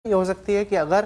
یہ ہو سکتی ہے کہ اگر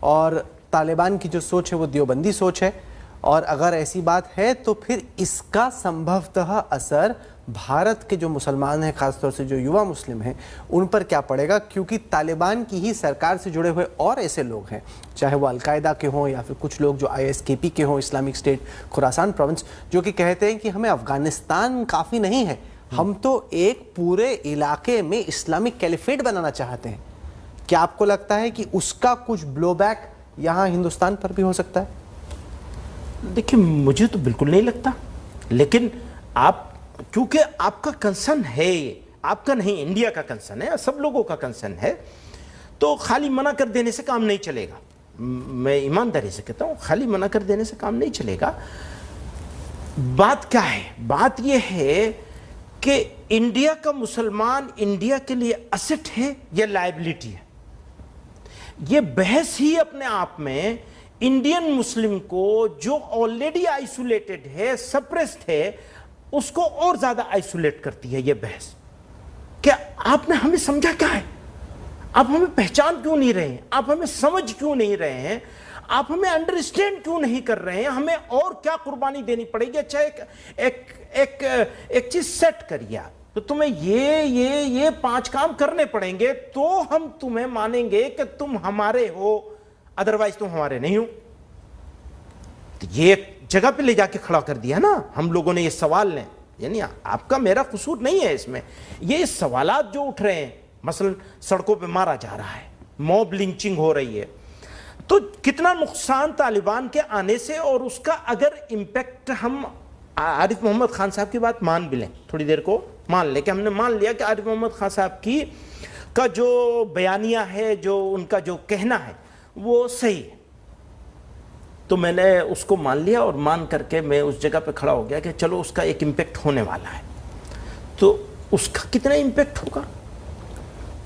اور طالبان کی جو سوچ ہے وہ دیوبندی سوچ ہے، اور اگر ایسی بات ہے تو پھر اس کا سمبھوتہ اثر بھارت کے جو مسلمان ہیں، خاص طور سے جو یووا مسلم ہیں، ان پر کیا پڑے گا؟ کیونکہ طالبان کی ہی سرکار سے جڑے ہوئے اور ایسے لوگ ہیں، چاہے وہ القاعدہ کے ہوں یا پھر کچھ لوگ جو ISKP کے ہوں، اسلامک اسٹیٹ خراسان پروونس، جو کہ کہتے ہیں کہ ہمیں افغانستان کافی نہیں ہے، ہم تو ایک پورے علاقے میں اسلامک کیلیفیٹ بنانا چاہتے ہیں۔ کیا آپ کو لگتا ہے کہ اس کا کچھ بلو بیک یہاں ہندوستان پر بھی ہو سکتا ہے؟ دیکھیں، مجھے تو بالکل نہیں لگتا، لیکن آپ کیونکہ آپ کا کنسرن ہے، آپ کا نہیں، انڈیا کا کنسرن ہے، سب لوگوں کا کنسرن ہے، تو خالی منع کر دینے سے کام نہیں چلے گا۔ میں ایمانداری سے کہتا ہوں، خالی منع کر دینے سے کام نہیں چلے گا۔ بات کیا ہے؟ بات یہ ہے کہ انڈیا کا مسلمان انڈیا کے لیے اسٹ ہے یا لائبلٹی ہے؟ یہ بحث ہی اپنے آپ میں انڈین مسلم کو جو آلریڈی آئسولیٹڈ ہے، سپریسڈ ہے، اس کو اور زیادہ آئسولیٹ کرتی ہے یہ بحث۔ کیا آپ نے ہمیں سمجھا کیا ہے؟ آپ ہمیں پہچان کیوں نہیں رہے ہیں؟ آپ ہمیں سمجھ کیوں نہیں رہے ہیں؟ آپ ہمیں انڈرسٹینڈ کیوں نہیں کر رہے ہیں؟ ہمیں اور کیا قربانی دینی پڑے گی؟ اچھا ایک چیز سیٹ کریے تو تمہیں یہ 5 کام کرنے پڑیں گے تو ہم تمہیں مانیں گے کہ تم ہمارے ہو، ادروائز تم ہمارے نہیں ہو۔ تو یہ ایک جگہ پہ لے جا کے کھڑا کر دیا نا ہم لوگوں نے۔ یہ سوال لیں، یعنی آپ کا میرا قصور نہیں ہے اس میں، یہ سوالات جو اٹھ رہے ہیں، مثلا سڑکوں پہ مارا جا رہا ہے، موب لنچنگ ہو رہی ہے، تو کتنا نقصان طالبان کے آنے سے، اور اس کا اگر امپیکٹ ہم عارف محمد خان صاحب کی بات مان بھی لیں، تھوڑی دیر کو مان لیں کہ ہم نے مان لیا کہ عارف محمد خان صاحب کا جو بیانیہ ہے، جو ان کا جو کہنا ہے وہ صحیح ہے، تو میں نے اس کو مان لیا، اور مان کر کے میں اس جگہ پہ کھڑا ہو گیا کہ چلو اس کا ایک امپیکٹ ہونے والا ہے۔ تو اس کا کتنا امپیکٹ ہوگا؟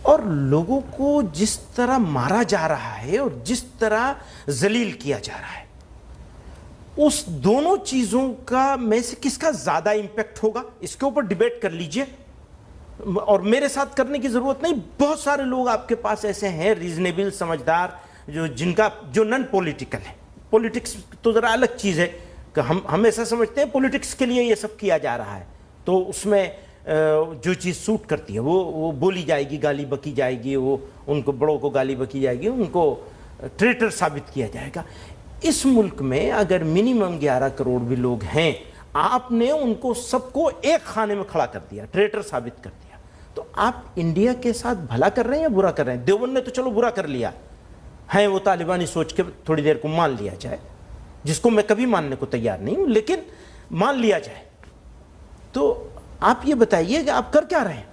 اور لوگوں کو جس طرح مارا جا رہا ہے اور جس طرح ذلیل کیا جا رہا ہے، اس دونوں چیزوں کا میں سے کس کا زیادہ امپیکٹ ہوگا؟ اس کے اوپر ڈیبیٹ کر لیجئے، اور میرے ساتھ کرنے کی ضرورت نہیں۔ بہت سارے لوگ آپ کے پاس ایسے ہیں ریزنیبل، سمجھدار، جو نن پولیٹیکل ہے۔ پولیٹکس تو ذرا الگ چیز ہے کہ ہم ایسا سمجھتے ہیں پولیٹکس کے لیے یہ سب کیا جا رہا ہے، تو اس میں جو چیز سوٹ کرتی ہے وہ بولی جائے گی، گالی بکی جائے گی، وہ ان کو بڑوں کو گالی بکی جائے گی، ان کو ٹریٹر ثابت کیا جائے گا۔ اس ملک میں اگر منیمم 11 کروڑ بھی لوگ ہیں، آپ نے ان کو سب کو ایک خانے میں کھڑا کر دیا، ٹریٹر ثابت کر دیا، تو آپ انڈیا کے ساتھ بھلا کر رہے ہیں یا برا کر رہے ہیں؟ دیوبند نے تو چلو برا کر لیا ہے، وہ طالبانی سوچ کے تھوڑی دیر کو مان لیا جائے، جس کو میں کبھی ماننے کو تیار نہیں ہوں، لیکن مان لیا جائے، تو آپ یہ بتائیے کہ آپ کر کیا رہے ہیں؟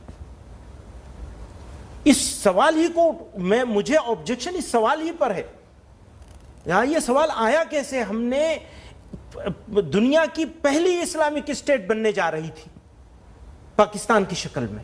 اس سوال ہی کو مجھے آبجیکشن اس سوال ہی پر ہے۔ یہاں یہ سوال آیا کیسے؟ ہم نے دنیا کی پہلی اسلامک اسٹیٹ بننے جا رہی تھی پاکستان کی شکل میں،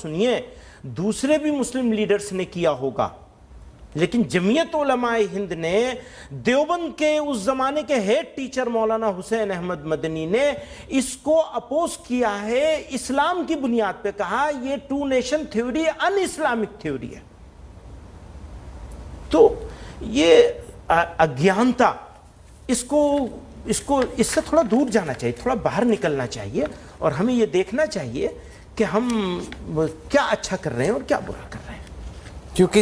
سنیے دوسرے بھی مسلم لیڈرز نے کیا ہوگا، لیکن جمعیت علماء ہند نے، دیوبند کے اس زمانے کے ہیڈ ٹیچر مولانا حسین احمد مدنی نے اس کو اپوز کیا ہے، اسلام کی بنیاد پہ کہا یہ 2 nation theory in Islamic theory ہے۔ تو یہ اگیانتا، اس سے تھوڑا دور جانا چاہیے، تھوڑا باہر نکلنا چاہیے، اور ہمیں یہ دیکھنا چاہیے کہ ہم کیا اچھا کر رہے ہیں اور کیا برا کر رہے ہیں۔ کیونکہ